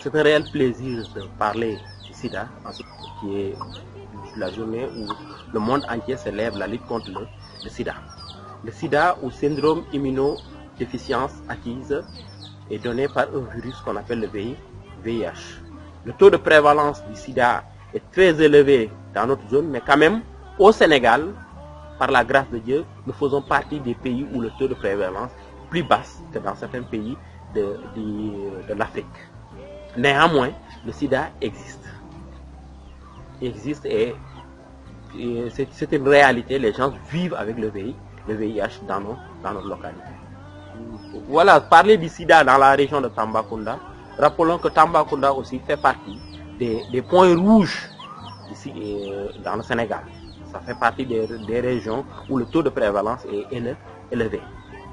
C'est un réel plaisir de parler du sida, qui est la journée où le monde entier célèbre la lutte contre le sida. Le sida ou syndrome immunodéficience acquise est donné par un virus qu'on appelle le VIH. Le taux de prévalence du sida est très élevé dans notre zone, mais quand même, au Sénégal, par la grâce de Dieu, nous faisons partie des pays où le taux de prévalence est plus bas que dans certains pays de l'Afrique. Néanmoins, le sida existe. Il existe et c'est une réalité. Les gens vivent avec le VIH dans notre localité. Voilà, parler du sida dans la région de Tambacounda. Rappelons que Tambacounda aussi fait partie des points rouges ici dans le Sénégal. Ça fait partie des régions où le taux de prévalence est élevé.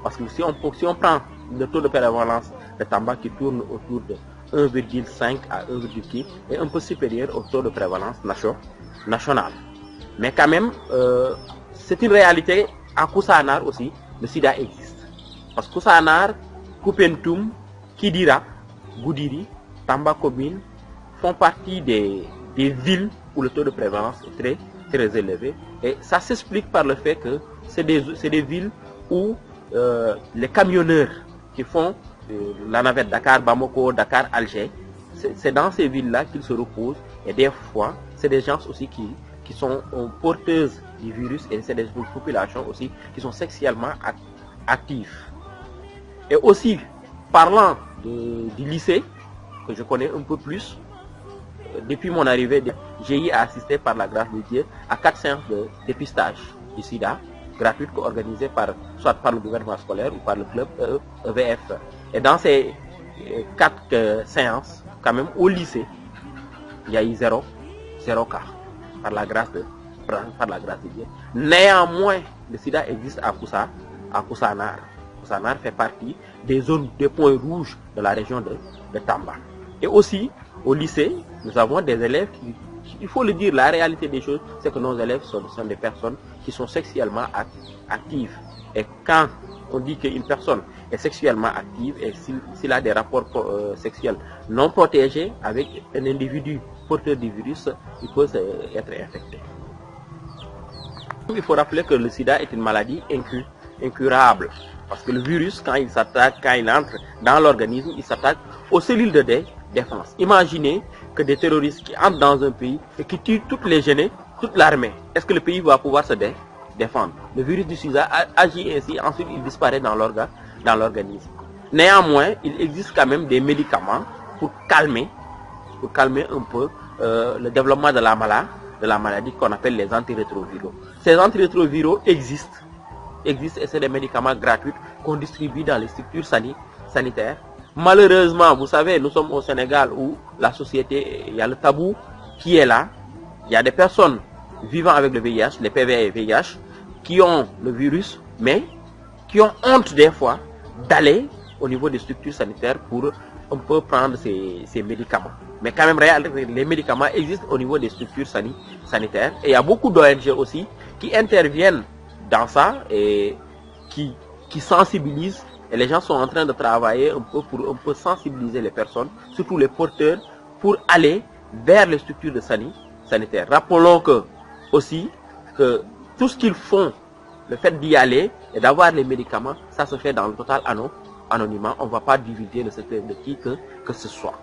Parce que si on prend le taux de prévalence de Tamba qui tourne autour de 1,5 à 1,8 est un peu supérieur au taux de prévalence national. Mais quand même, c'est une réalité. À Koussanar aussi, le sida existe. Parce que Koussanar, Koupentoum, Kidira, Goudiri, Tambakobine font partie des villes où le taux de prévalence est très élevé. Et ça s'explique par le fait que c'est des villes où les camionneurs qui font la navette Dakar-Bamako, Dakar-Alger, c'est dans ces villes-là qu'ils se reposent. Et des fois, c'est des gens aussi qui sont porteuses du virus et c'est des populations aussi qui sont sexuellement actives. Et aussi, parlant du lycée, que je connais un peu plus, depuis mon arrivée, j'ai eu à assister par la grâce de Dieu à 4 séances de dépistage du sida, gratuites organisées soit par le gouvernement scolaire ou par le club EVF. Et dans ces 4 séances, quand même, au lycée, il y a eu 0 cas, par la grâce de Dieu. Néanmoins, le sida existe à Koussanar. Koussanar fait partie des points rouges de la région de Tamba. Et aussi, au lycée, nous avons des élèves il faut le dire, la réalité des choses, c'est que nos élèves sont des personnes qui sont sexuellement actives. Et quand on dit qu'une personne est sexuellement active et s'il a des rapports sexuels non protégés avec un individu porteur du virus, il peut être infecté. Il faut rappeler que le sida est une maladie incurable. Parce que le virus, quand il entre dans l'organisme, il s'attaque aux cellules de défense. Imaginez que des terroristes qui entrent dans un pays et qui tuent toutes les jeunes, toute l'armée. Est-ce que le pays va pouvoir se défendre? Le virus du sida agit ainsi, ensuite il disparaît dans l'organisme. Néanmoins, il existe quand même des médicaments pour calmer un peu le développement de la maladie qu'on appelle les antirétroviraux. Ces antirétroviraux existent et c'est des médicaments gratuits qu'on distribue dans les structures sanitaires. Malheureusement, vous savez, nous sommes au Sénégal où la société, il y a le tabou qui est là. Il y a des personnes vivant avec le VIH, les PV et VIH, qui ont le virus, mais qui ont honte des fois d'aller au niveau des structures sanitaires pour un peu prendre ces médicaments. Mais quand même, les médicaments existent au niveau des structures sanitaires. Et il y a beaucoup d'ONG aussi qui interviennent dans ça et qui sensibilisent. Et les gens sont en train de travailler un peu pour un peu sensibiliser les personnes, surtout les porteurs, pour aller vers les structures de sanitaires. Rappelons aussi que tout ce qu'ils font, le fait d'y aller et d'avoir les médicaments, ça se fait dans le total anonymat. On ne va pas divulguer le secret de qui que ce soit.